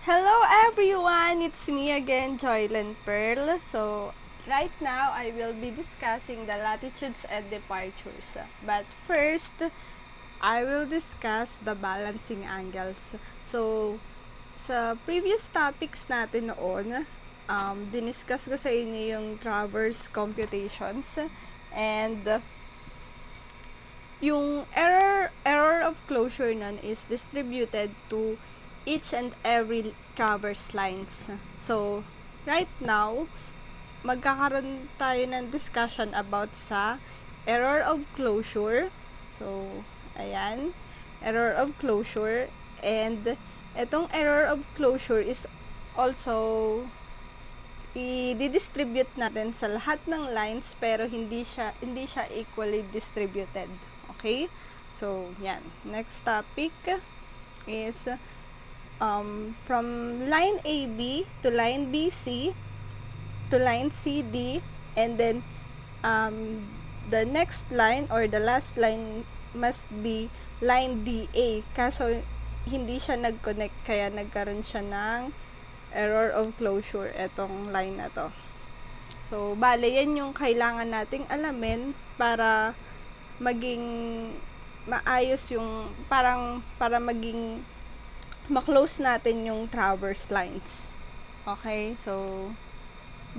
Hello everyone! It's me again, Joylen Pearl. So, right now, I will be discussing the latitudes and departures. But first, I will discuss the balancing angles. So, sa previous topics natin noon, diniscuss ko sa inyo yung traverse computations and yung error of closure nun is distributed to each and every traverse lines. So, right now, magkakaroon tayo ng discussion about sa error of closure. So, ayan, error of closure. And itong error of closure is also i-distribute natin sa lahat ng lines pero hindi siya equally distributed. Okay? So, yan. Next topic is from line AB to line BC to line CD, and then the next line or the last line must be line DA. Kaso hindi siya nag-connect kaya nagkaroon siya ng error of closure etong line na to. So, bale, yan yung kailangan nating alamin para maging maayos yung para maging ma-close natin yung traverse lines. Okay? So,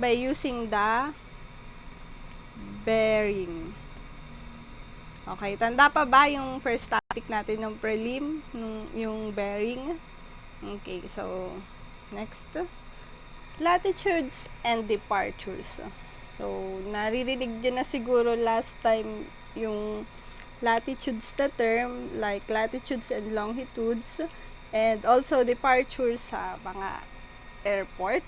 by using the bearing. Okay, tanda pa ba yung first topic natin ng prelim, yung bearing? Okay, so next, latitudes and departures. So, naririnig nyo na siguro last time yung latitudes na term, like latitudes and longitudes, and also departures sa mga airport,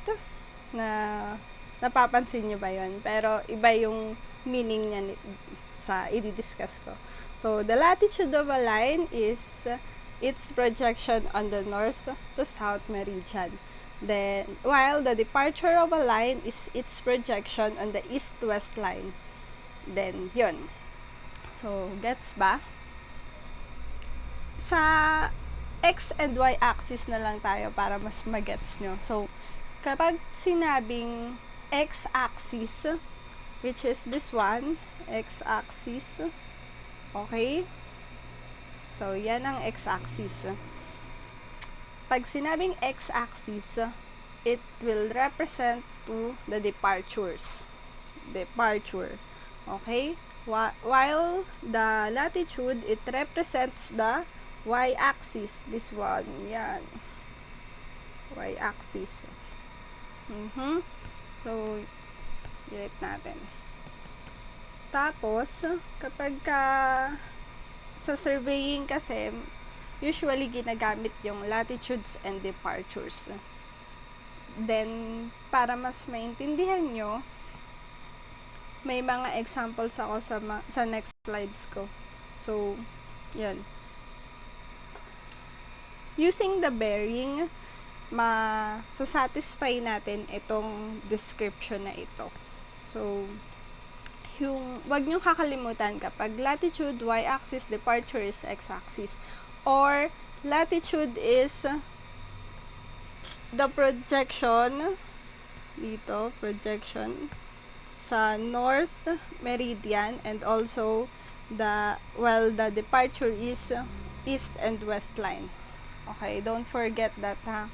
na napapansin nyo ba yun? Pero iba yung meaning niya sa i-discuss ko. So, the latitude of a line is its projection on the north to south meridian. Then, while the departure of a line is its projection on the east-west line. Then, yun. So, gets ba? Sa X and Y axis na lang tayo para mas magets nyo. So, kapag sinabing X-axis, which is this one, X-axis, okay? So, yan ang X-axis. Pag sinabing X-axis, it will represent to the departures. Departure. Okay? While the latitude, it represents the Y-axis. This one. Yan. Y-axis. So, delete natin. Tapos, kapag sa surveying kasi, usually ginagamit yung latitudes and departures. Then, para mas maintindihan nyo, may mga examples ako sa next slides ko. So, yun. Using the bearing, satisfy natin itong description na ito. So, wag niyong kakalimutan kapag latitude, y-axis, departure is x-axis. Or, latitude is the projection, dito, projection, sa north meridian, and also, the departure is east and west line. Okay, don't forget that, ha?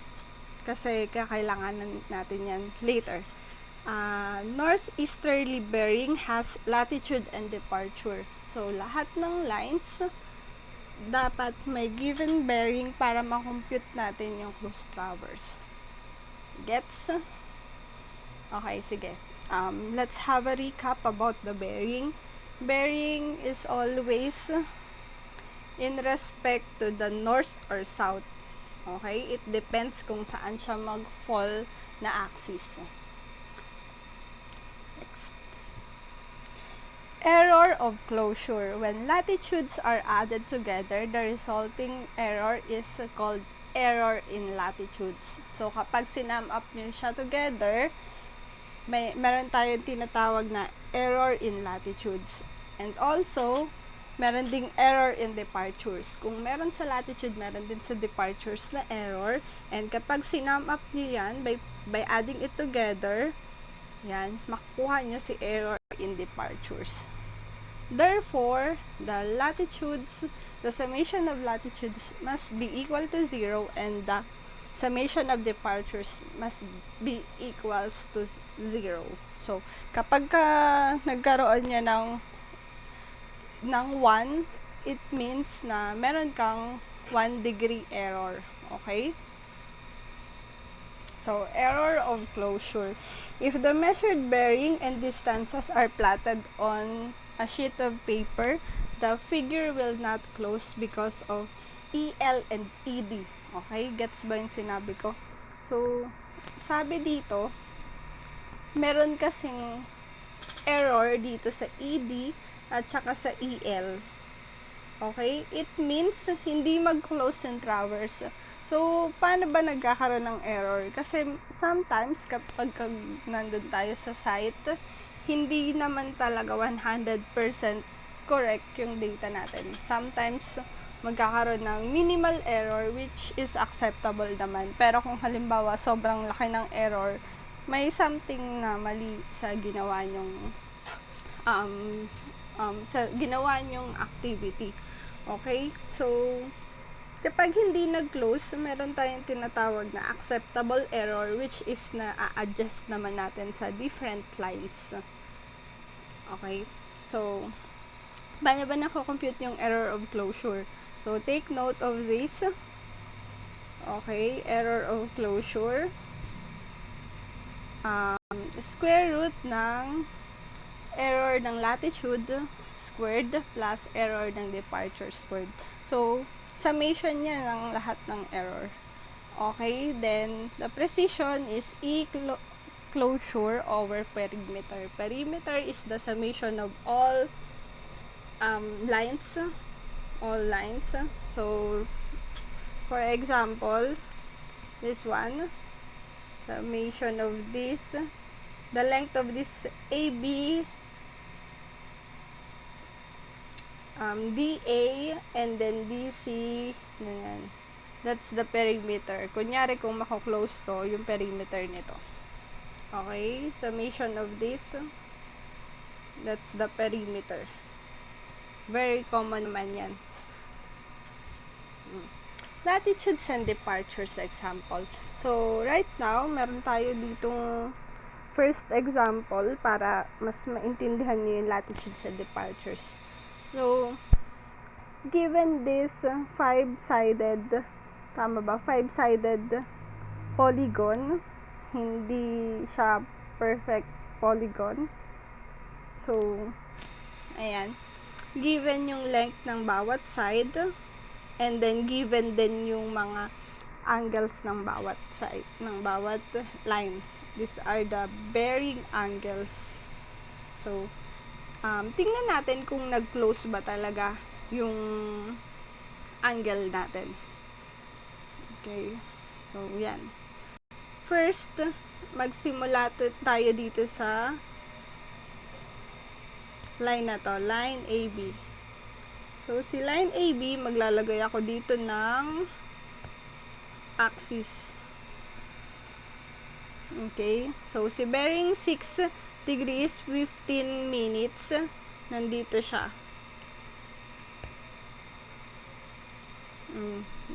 Kasi kakailangan natin yan later. Northeasterly bearing has latitude and departure. So, lahat ng lines, dapat may given bearing para makompute natin yung cruise traverse. Gets? Okay, sige. Let's have a recap about the bearing. Bearing is always in respect to the north or south. Okay? It depends kung saan siya mag-fall na axis. Next. Error of closure. When latitudes are added together, the resulting error is called error in latitudes. So, kapag sinam up nyo siya together, meron tayong tinatawag na error in latitudes. And also, meron ding error in departures. Kung meron sa latitude, meron din sa departures na error. And kapag sinum up nyo yan, by adding it together, yan, makukuha nyo si error in departures. Therefore, the summation of latitudes must be equal to 0 and the summation of departures must be equals to 0. So, kapag nagkaroon niya ng 1, it means na meron kang 1 degree error. Okay? So, error of closure. If the measured bearing and distances are plotted on a sheet of paper, the figure will not close because of EL and ED. Okay? Gets ba yung sinabi ko? So, sabi dito, meron kasing error dito sa ED at saka sa EL. Okay? It means hindi mag-close yung traverse. So, paano ba nagkakaroon ng error? Kasi sometimes kapag nandun tayo sa site, hindi naman talaga 100% correct yung data natin. Sometimes, magkakaroon ng minimal error which is acceptable naman. Pero kung halimbawa sobrang laki ng error, may something na mali sa ginawa nyong activity. Okay? So, kapag hindi nag-close, meron tayong tinatawag na acceptable error which is na-adjust naman natin sa different lines. Okay? So, paano ba nako-compute yung error of closure? So, take note of this. Okay? Error of closure. Square root ng error ng latitude squared plus error ng departure squared. So, summation niya ng lahat ng error. Okay, then the precision is closure over perimeter. Perimeter is the summation of all lines. So, for example, this one, summation of this, the length of this AB, DA, and then DC, ganyan. That's the perimeter. Kunyari, kung mako-close to, yung perimeter nito. Okay? Summation of this, that's the perimeter. Very common naman yan. Latitudes and departures example. So, right now, meron tayo ditong first example para mas maintindihan nyo yung latitudes and departures. So, given this 5-sided, tama ba? 5-sided polygon, hindi siya perfect polygon. So, ayan. Given yung length ng bawat side, and then given din yung mga angles ng bawat side, ng bawat line. These are the bearing angles. So, tingnan natin kung nag-close ba talaga yung angle natin. Okay. So, yan. First, magsimula tayo dito sa line na to, line AB. So, si line AB, maglalagay ako dito ng axis. Okay. So, si bearing 6 degrees 15 minutes, nandito siya.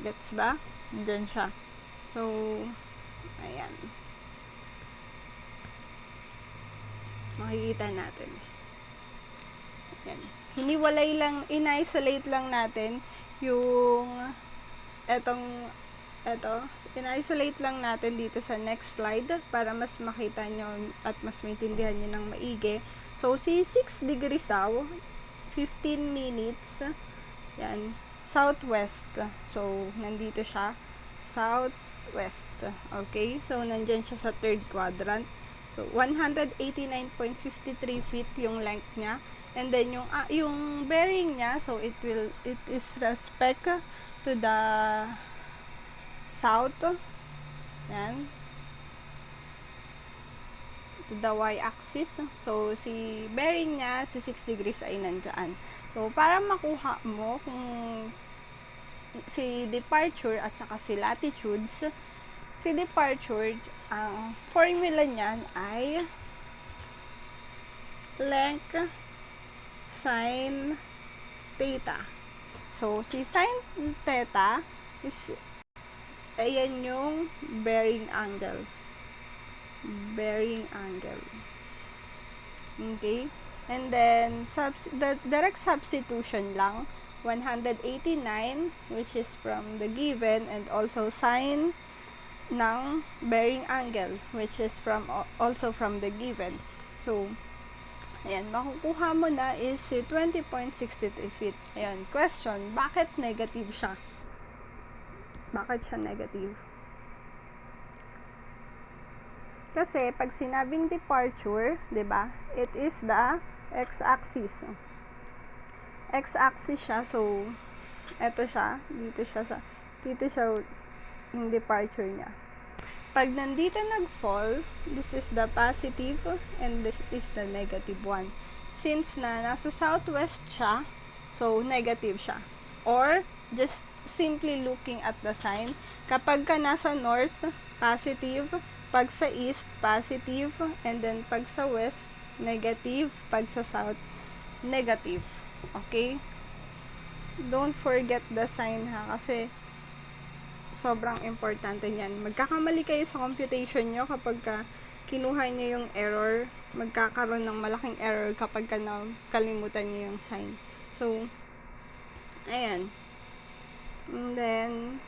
Gets ba? Diyan siya. So, ayan. Makikita natin. Ayan. In-isolate lang natin yung in-isolate lang natin dito sa next slide para mas makita nyo at mas maintindihan nyo ng maigi. So, si 6 degrees daw, 15 minutes, yan, southwest. So, nandito siya, southwest. Okay? So, nandyan siya sa third quadrant. So, 189.53 feet yung length niya. And then, yung bearing niya, so, it is respect to the south. Yan. To the y-axis. So, si bearing niya, si 6 degrees ay nandyan. So, So, para makuha mo kung si departure at saka si latitudes, si departure, ang formula niyan ay length sine theta. So, si sine theta is, ayan yung bearing angle. Bearing angle. Okay? And then, the direct substitution lang, 189, which is from the given, and also sine ng bearing angle, which is also from the given. So, ayan, makukuha mo na is 20.63 feet. Ayan, question, bakit negative siya? Bakit siya negative? Kasi, pag sinabing departure, diba, it is the x-axis. X-axis siya, so, eto siya, dito siya yung departure niya. Pag nandito nag-fall, this is the positive and this is the negative one. Since na nasa southwest siya, so negative siya. Or, just simply looking at the sign, kapag ka nasa north, positive, pag sa east, positive, and then pag sa west, negative, pag sa south, negative. Okay? Don't forget the sign ha, kasi sobrang importante niyan. Magkakamali kayo sa computation nyo kapag ka kinuha nyo yung error. Magkakaroon ng malaking error kapag ka kalimutan nyo yung sign. So, ayan. And then,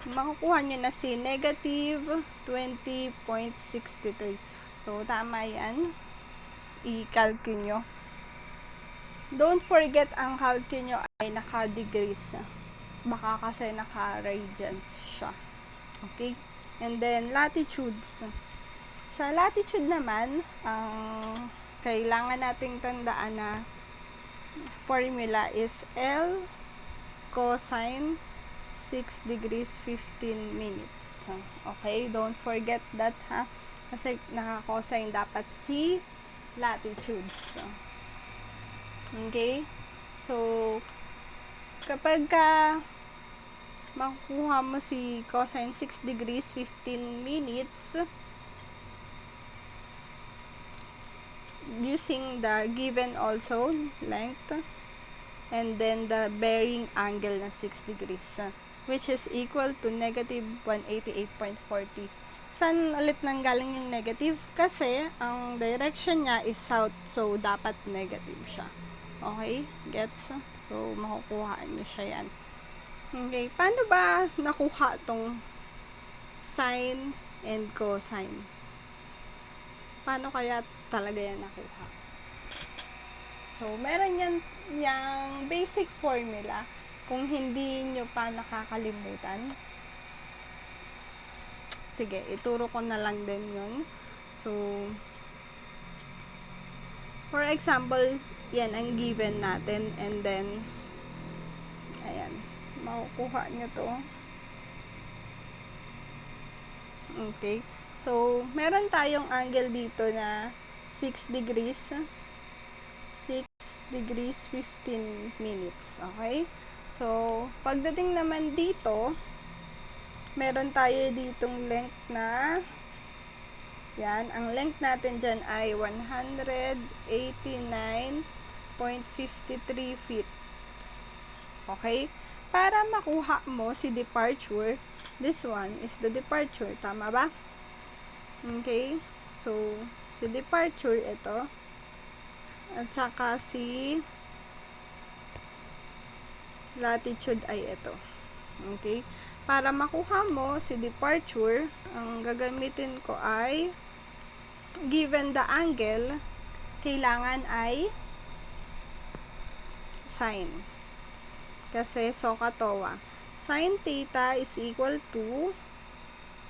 makukuha nyo na si negative 20.63. So, tama yan. I-calculate nyo. Don't forget, ang calculate nyo ay naka-degrees. Baka kasi naka-radians siya. Okay? And then, latitudes. Sa latitude naman, kailangan nating tandaan na formula is L cosine 6 degrees 15 minutes. Okay? Don't forget that ha. Kasi naka-cosine dapat si latitudes. Okay? So, kapag ka makukuha mo si cosine 6 degrees 15 minutes using the given also length and then the bearing angle na 6 degrees which is equal to negative 188.40. Saan ulit nanggaling yung negative? Kasi ang direction niya is south, so dapat negative siya. Okay? Gets? So, makukuha nyo siya yan. Okay, paano ba nakuha tong sine and cosine? Paano kaya talaga yan nakuha? So, meron yan yung basic formula kung hindi nyo pa nakakalimutan. Sige, ituro ko na lang din yun. So, for example, yan ang given natin and then, ayan, makukuha nyo to. Okay. So, meron tayong angle dito na 6 degrees 15 minutes. Okay? So, pagdating naman dito, meron tayo ditong length na yan. Ang length natin dyan ay 189.53 feet. Okay? Para makuha mo si departure, this one is the departure. Tama ba? Okay? So, si departure, ito. At saka si latitude ay ito. Okay? Para makuha mo si departure, ang gagamitin ko ay given the angle, kailangan ay sine. Kasi SOHCAHTOA. Sin theta is equal to,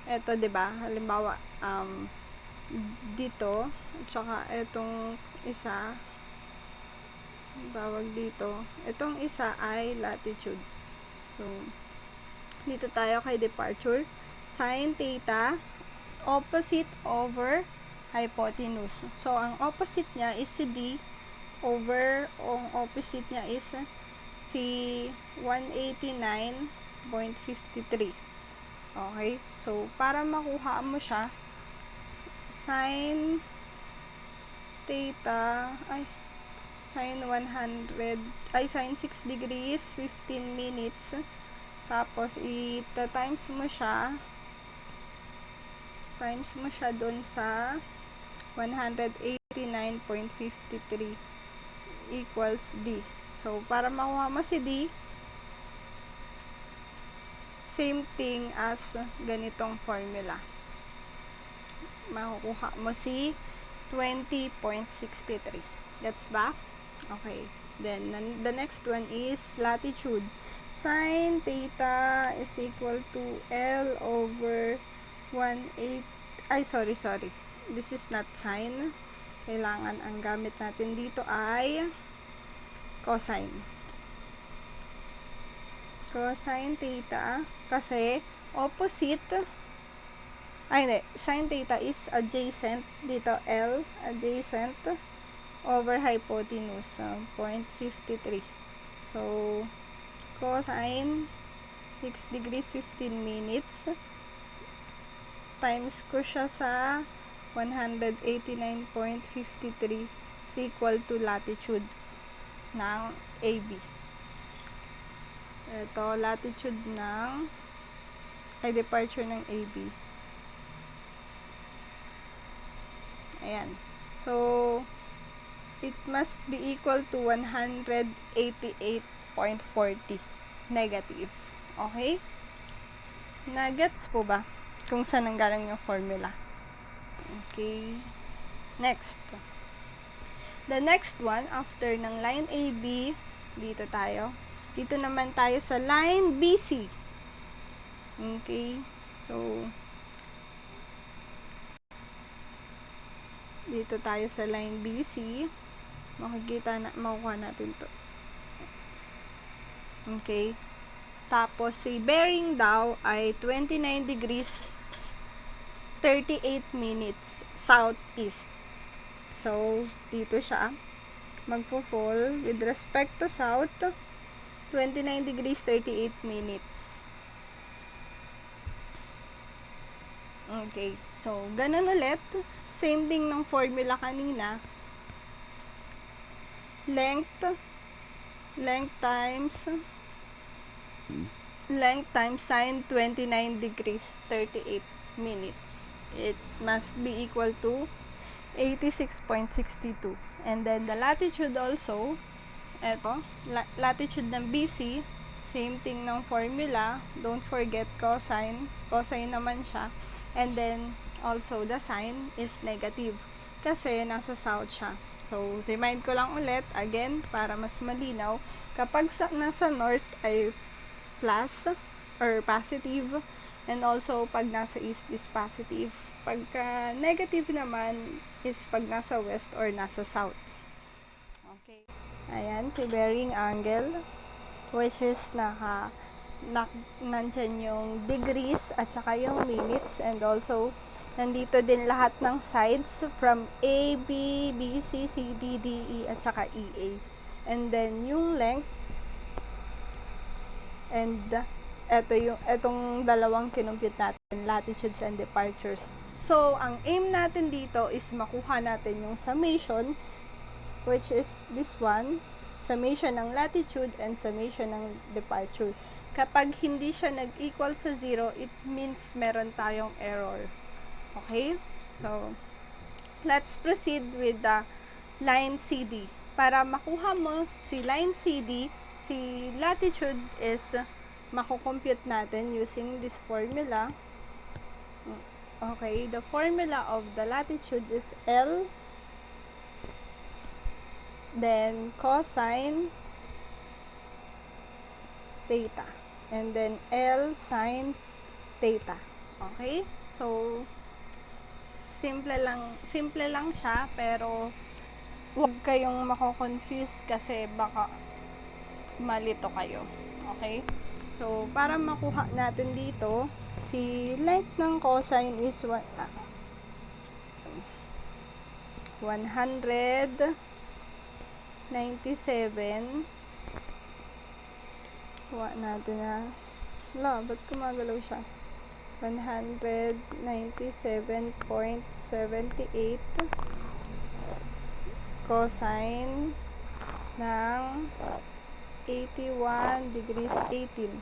eto, diba? Halimbawa, dito, at saka etong isa, tawag dito, etong isa ay latitude. So, dito tayo kay departure. Sin theta, opposite over hypotenuse. So, ang opposite niya is si D, over, ang opposite niya is si 189.53. Okay? So, para makuha mo siya, sin theta, sin 6 degrees, 15 minutes. Tapos, times mo siya dun sa 189.53 equals D. So, para makuha mo si D, same thing as ganitong formula. Makukuha mo si 20.63. Gets ba? Okay. Then, the next one is latitude. Sin theta is equal to L over 1/8. Sorry. This is not sin. Kailangan ang gamit natin dito ay cosine. Cosine theta kasi opposite, sin theta is adjacent dito, L, adjacent over hypotenuse, 0.53. So, cosine 6 degrees 15 minutes times ko siya sa 189.53 is equal to latitude ng AB. Ito, latitude ng departure ng AB. Ayan. So, it must be equal to 188.40 negative. Okay? Nagets po ba kung saan nanggaling yung formula? Okay. Next. The next one, after ng line AB, dito tayo. Dito naman tayo sa line BC. Okay. So, dito tayo sa line BC. Makukuha natin to. Okay. Tapos, si bearing daw ay 29 degrees 38 minutes southeast. So, dito siya magpo-fall with respect to south, 29 degrees 38 minutes. Okay. So, ganun ulit. Same thing ng formula kanina. Length times sine 29 degrees 38 minutes. It must be equal to 86.62. And then the latitude also, eto, latitude ng BC, same thing ng formula. Don't forget cosine. Cosine naman siya. And then also the sign is negative kasi nasa south siya. So, remind ko lang ulit, again, para mas malinaw, kapag nasa north ay plus or positive, and also pag nasa east is positive. Pagka negative naman is pag nasa west or nasa south. Okay. Ayan, si bearing angle, which is nandyan yung degrees at saka yung minutes, and also nandito din lahat ng sides from A, B, B, C, C, D, D, E at saka EA. And then yung length, and etong dalawang kinumpute natin, latitudes and departures. So, ang aim natin dito is makuha natin yung summation, which is this one, summation ng latitude and summation ng departure. Kapag hindi siya nag-equal sa 0, it means meron tayong error. Okay? So, let's proceed with the line CD. Para makuha mo si line CD, si latitude is makukompute natin using this formula. Okay, the formula of the latitude is L, then cosine theta, and then L sine theta. Okay? So, simple lang siya, pero huwag kayong mako-confuse kasi baka malito kayo. Okay? So, para makuha natin dito, si length ng cosine is 100 97. Kuha natin na. Wala, ba't gumagalaw siya? 197.78 cosine ng 81 degrees 18.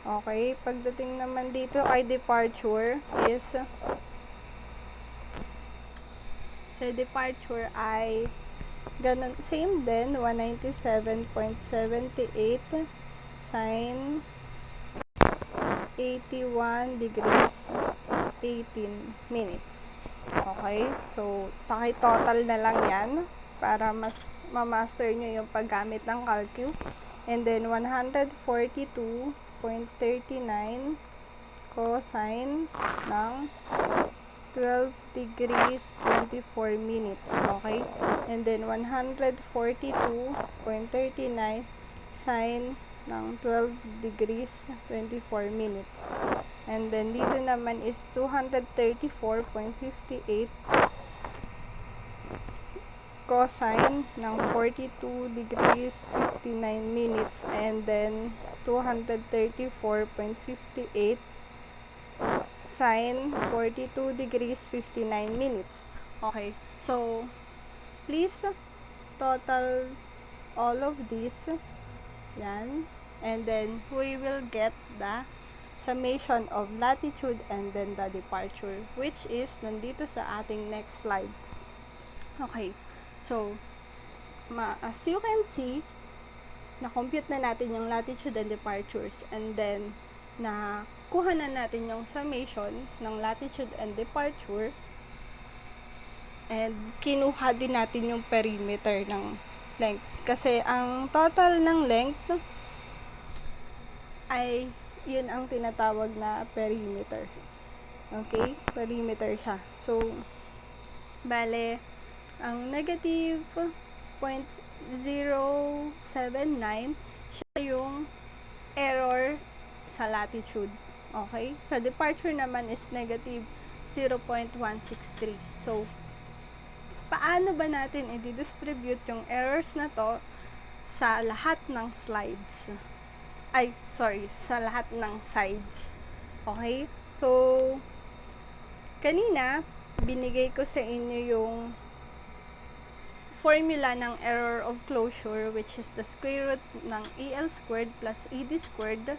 Okay, pagdating naman dito kay departure is sa departure ay ganun, same din, 197.78 sine 81 degrees 18 minutes. Okay, so paki-total na lang yan para mas ma-master nyo yung paggamit ng calcu. And then 142.39 cosine ng 12 degrees 24 minutes. Okay, and then 142.39 sine ng 12 degrees 24 minutes. And then dito naman is 234.58 cosine ng 42 degrees 59 minutes, and then 234.58 sine 42 degrees 59 minutes. Okay, so please total all of these. Yan. And then we will get the summation of latitude and then the departure, which is nandito sa ating next slide. Okay, so as you can see, na-compute na natin yung latitude and departures, and then nakuha na natin yung summation ng latitude and departure, and kinuha din natin yung perimeter ng length. Kasi ang total ng length ay yun ang tinatawag na perimeter. Okay? Perimeter siya. So, bale, ang negative 0.079 siya yung error sa latitude. Okay? Sa departure naman is negative 0.163. So, paano ba natin i-distribute yung errors na to sa lahat ng slides? Sa lahat ng sides. Okay? So, kanina, binigay ko sa inyo yung formula ng error of closure, which is the square root ng EL squared plus ED squared.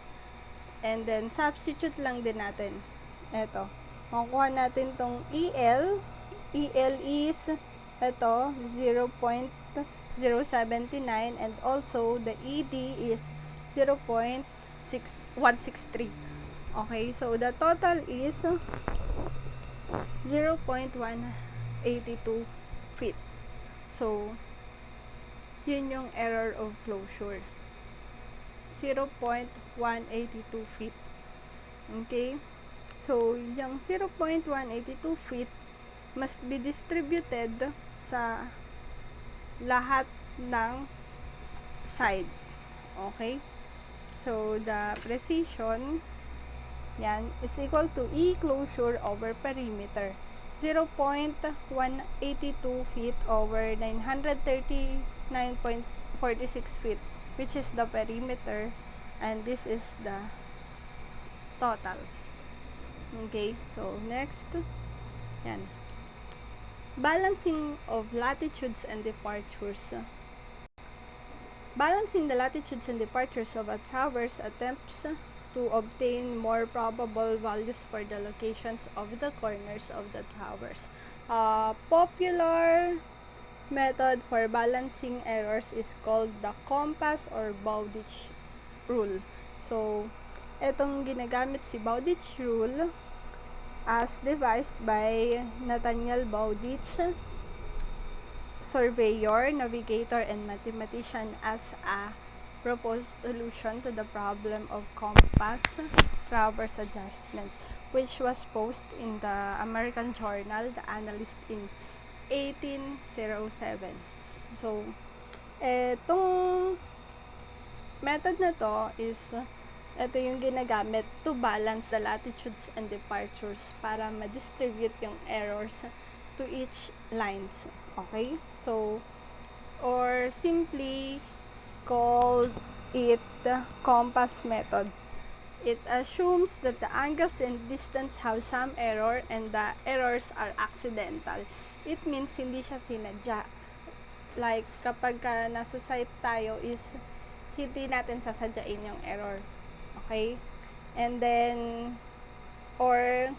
And then, substitute lang din natin. Eto. Makukuha natin tong EL. EL is ito, 0.079, and also the ED is 0.163. Okay, so the total is 0.182 feet. So, yun yung error of closure. 0.182 feet. Okay? So, yung 0.182 feet must be distributed sa lahat ng side. Okay? So, the precision yan is equal to E closure over perimeter. 0.182 feet over 939.46 feet, which is the perimeter, and this is the total. Okay? So, next. Yan. Balancing of latitudes and departures. Balancing the latitudes and departures of a traverse attempts to obtain more probable values for the locations of the corners of the traverse. Popular method for balancing errors is called the compass or Bowditch rule. So, etong ginagamit si Bowditch rule as devised by Nathaniel Bowditch, surveyor, navigator, and mathematician, as a proposed solution to the problem of compass traverse adjustment, which was posted in the American journal, The Analyst, in 1807. So, etong method na to is ito yung ginagamit to balance the latitudes and departures para ma-distribute yung errors to each lines. Okay? So, or simply called it the compass method. It assumes that the angles and distance have some error and the errors are accidental. It means hindi siya sinadya. Like, kapag nasa site tayo is hindi natin sasadyain yung error. Okay? And then, or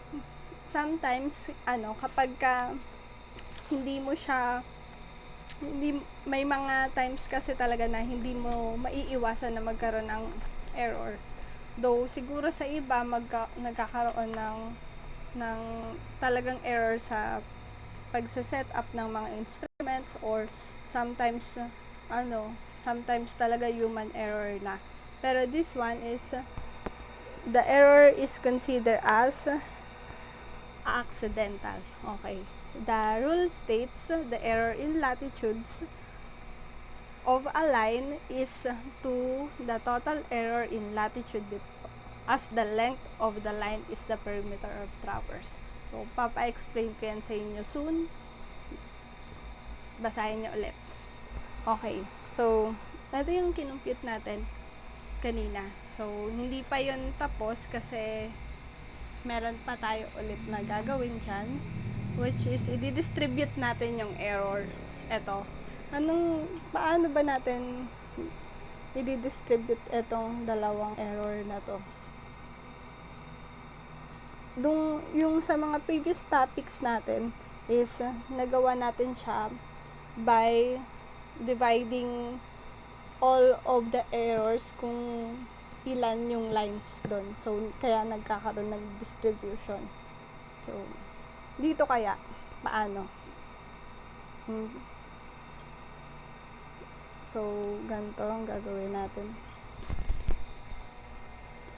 sometimes, kapag hindi mo siya, may mga times kasi talaga na hindi mo maiiwasan na magkaroon ng error. Though, siguro sa iba, nagkakaroon ng talagang error sa pagsa-set up ng mga instruments or sometimes sometimes talaga human error na. Pero this one is the error is considered as accidental. Okay. The rule states the error in latitudes of a line is to the total error in latitude as the length of the line is the perimeter of traverse. So, papa-explain ko yan sa inyo soon. Basahin nyo ulit. Okay. So, ito yung kinumpute natin kanina. So, hindi pa yun tapos kasi meron pa tayo ulit na gagawin dyan, which is i-distribute natin yung error. Ito. Paano ba natin i-distribute itong dalawang error na to? Yung sa mga previous topics natin is nagawa natin siya by dividing all of the errors kung ilan yung lines doon. So, kaya nagkakaroon ng distribution. So, dito kaya, paano? So, ganito ang gagawin natin.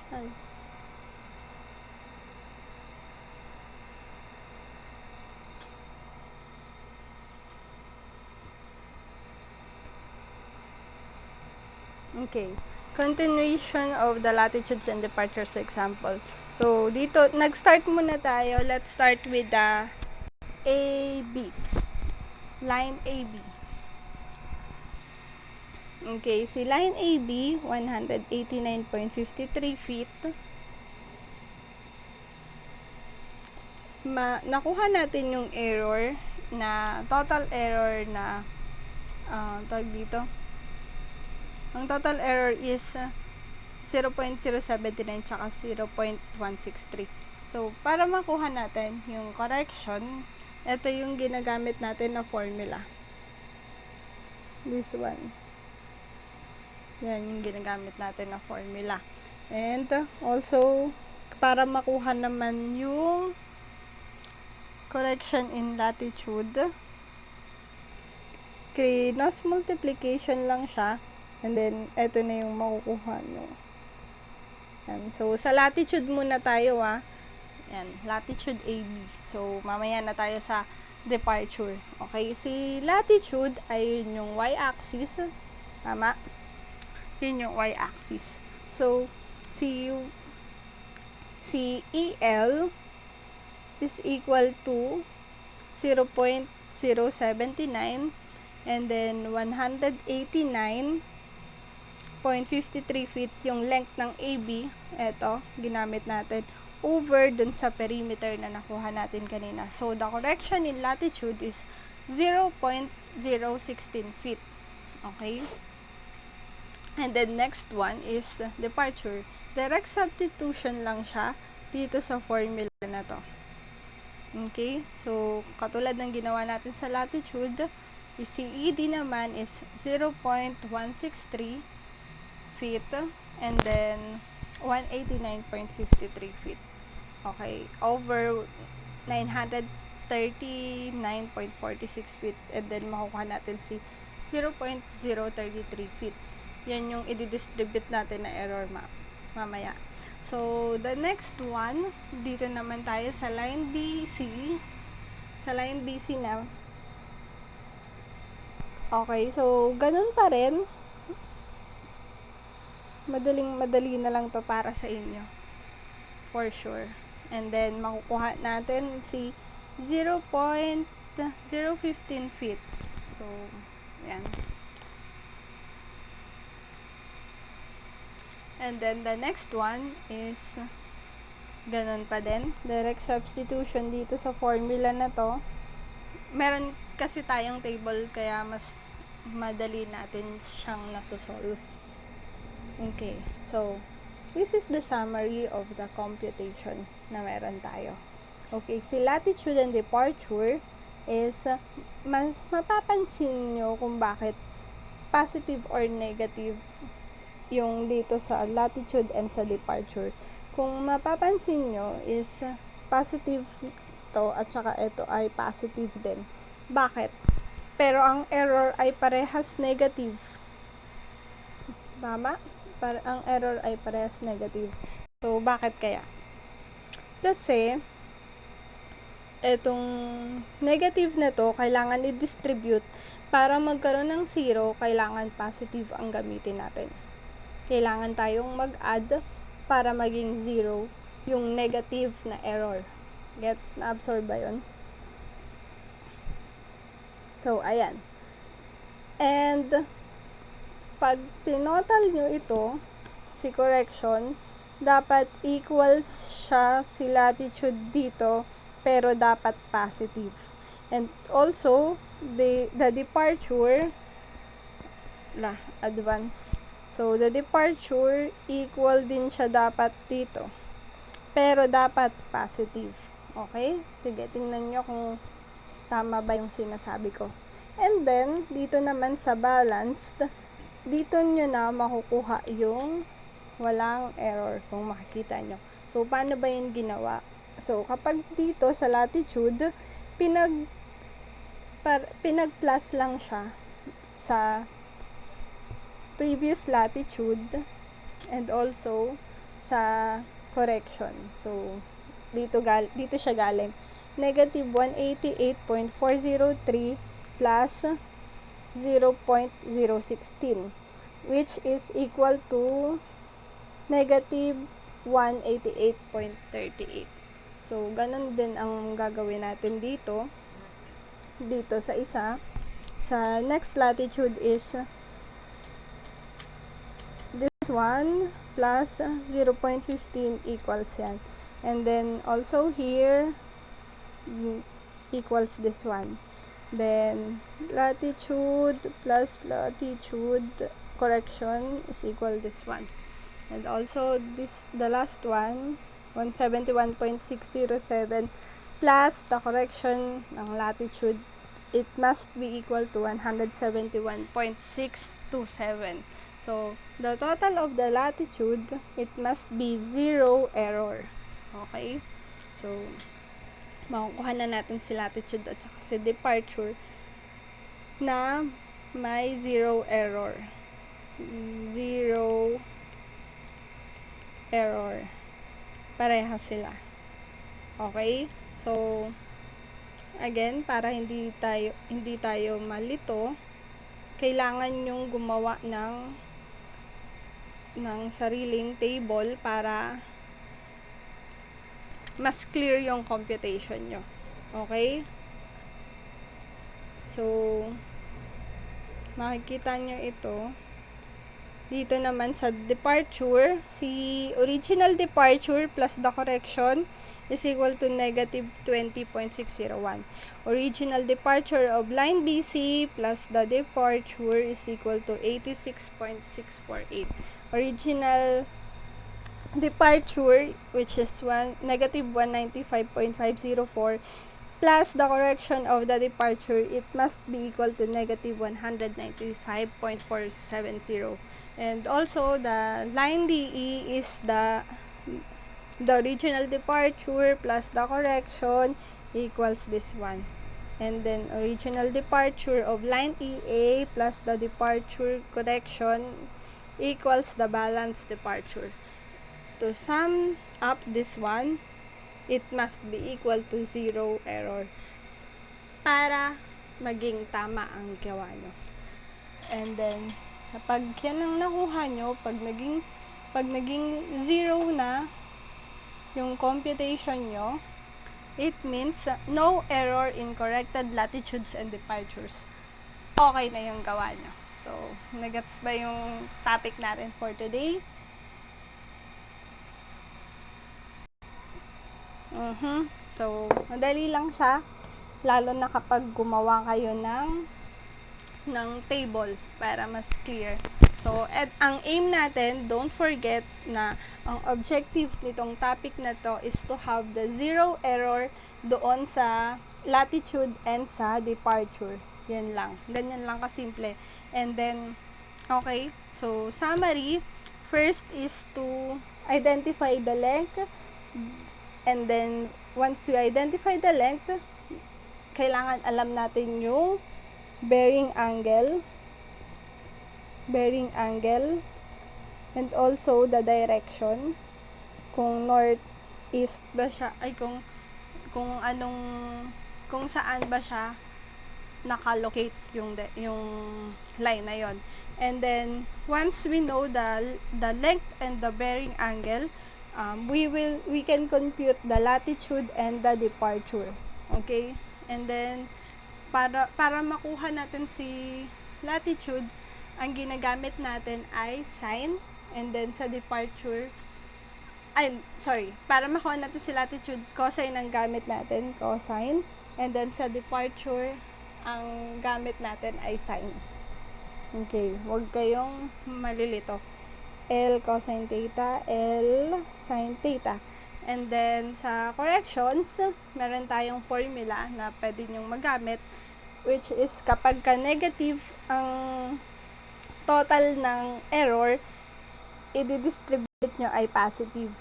Ay. Okay. Continuation of the latitudes and departures example. So, dito, nag-start muna tayo. Let's start with the AB. Line AB. Okay, si line AB, 189.53 feet. Nakuha natin yung error na, total error na, tawag dito. Ang total error is 0.079 tsaka 0.163. So, para makuha natin yung correction, ito yung ginagamit natin na formula. This one. Yan yung ginagamit natin na formula. And also, para makuha naman yung correction in latitude, cross multiplication lang siya. And then, ito na yung makukuha nyo. Yan. So, sa latitude muna tayo, Yan, latitude AB. So, mamaya na tayo sa departure. Okay, si latitude ay yun yung y-axis. Tama? Yun yung y-axis. So, si EL is equal to 0.079 and then 189.53 feet yung length ng AB. Ito, ginamit natin over dun sa perimeter na nakuha natin kanina. So, the correction in latitude is 0.016 feet. Okay? And then, next one is departure. Direct substitution lang siya dito sa formula na to. Okay? So, katulad ng ginawa natin sa latitude, si ED naman is 0.163 feet and then 189.53 feet. Okay, over 939.46 feet and then makukuha natin si 0.033 feet. Yan yung i-distribute natin na error mamaya. So, the next one, dito naman tayo sa line BC. Sa line BC na. Okay, so, ganun pa rin. Madali na lang to para sa inyo. For sure. And then, makukuha natin si 0.015 feet. So, yan. And then the next one is ganun pa din. Direct substitution dito sa formula na to. Meron kasi tayong table kaya mas madali natin siyang nasosolve. Okay. So, this is the summary of the computation na meron tayo. Okay. Si latitude and departure is mas mapapansin nyo kung bakit positive or negative yung dito sa latitude and sa departure. Kung mapapansin nyo is positive to at saka ito ay positive din. Bakit? Pero ang error ay parehas negative. Tama? Ang error ay parehas negative. So, bakit kaya? Kasi, etong negative na to, kailangan i-distribute. Para magkaroon ng 0, kailangan positive ang gamitin natin. Kailangan tayong mag-add para maging 0 yung negative na error. Gets? Na-absorb ba yun? So, ayan. And, pag tinotal nyo ito, si correction, dapat equals siya si latitude dito, pero dapat positive. And also, the departure, advance. So, the departure, equal din siya dapat dito. Pero dapat positive. Okay? Sige, tingnan nyo kung tama ba yung sinasabi ko. And then, dito naman sa balanced, dito nyo na makukuha yung walang error kung makikita nyo. So, paano ba yun ginawa? So, kapag dito sa latitude, pinag-plus lang siya sa previous latitude and also sa correction. So, dito siya galing. Negative 188.403 plus 0.016 which is equal to negative 188.38. So, ganun din ang gagawin natin dito sa isa. Sa next latitude is this one plus 0.15 equals yan. And then, also here, equals this one. Then, latitude plus latitude correction is equal this one. And also, the last one, 171.607 plus the correction ng latitude, it must be equal to 171.627. So, the total of the latitude, it must be 0 error. Okay? So, makukuha na natin si latitude at saka si departure na may 0 error. 0 error. Pareha sila. Okay? So, again, para hindi tayo malito, kailangan yung gumawa ng sariling table para mas clear yung computation nyo. Okay? So, makikita nyo ito. Dito naman sa departure, si original departure plus the correction is equal to negative 20.601. Original departure of line BC plus the departure is equal to 86.648. Original departure, which is negative 195.504, plus the correction of the departure, it must be equal to negative 195.470. And also, the line DE is the original departure plus the correction equals this one. And then, original departure of line EA plus the departure correction equals the balanced departure. To sum up this one, it must be equal to 0 error para maging tama ang gawa nyo. And then, kapag yan ang nakuha nyo, pag naging 0 na yung computation nyo, it means no error in corrected latitudes and departures. Okay na yung gawa nyo. So, nagets ba yung topic natin for today? So, madali lang siya, lalo na kapag gumawa kayo ng table para mas clear. So, ang aim natin, don't forget na ang objective nitong topic na to is to have the zero error doon sa latitude and sa departure. Yan lang. Ganyan lang kasimple. And then, okay, so summary, first is to identify the length, and then once we identify the length, kailangan alam natin yung bearing angle, and also the direction, kung north, east ba siya, ay kung saan ba siya nakalocate yung line na yon. And then once we know the length and the bearing angle, we can compute the latitude and the departure. Okay? And then para makuha natin si latitude, ang ginagamit natin ay sine, and then sa departure, para makuha natin si latitude, cosine ang gamit natin, cosine, and then sa departure, ang gamit natin ay sine. Okay, huwag kayong malilito. L cosine theta, L sine theta. And then, sa corrections, meron tayong formula na pwede nyong magamit, which is kapag ka negative ang total ng error, i-distribute nyo ay positive.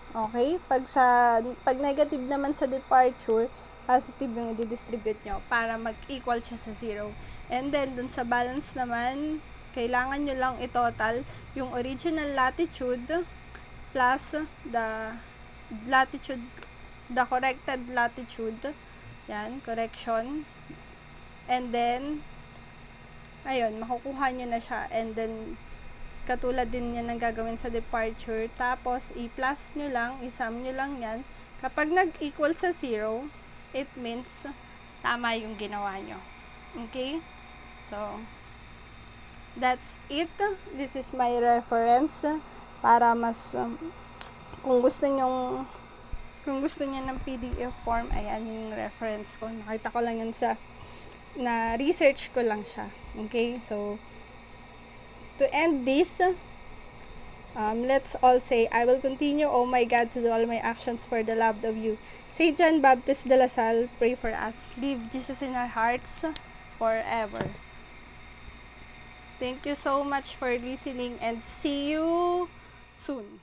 Okay? Pag negative naman sa departure, positive yung i-distribute nyo para mag-equal siya sa 0. And then, dun sa balance naman, kailangan nyo lang i-total yung original latitude plus the corrected latitude. Yan, correction. And then, ayun, makukuha nyo na siya. And then, katulad din yan ang gagawin sa departure. Tapos, i-plus nyo lang, i-sum nyo lang yan. Kapag nag-equal sa 0, it means tama yung ginawa nyo. Okay? So, that's it. This is my reference para mas kung gusto nyo ng PDF form, ayan yung reference ko. Nakita ko lang yun na research ko lang siya. Okay? So, to end this, let's all say, I will continue, oh my God, to do all my actions for the love of you. Saint John Baptist de la Salle, pray for us. Leave Jesus in our hearts forever. Thank you so much for listening, and see you soon.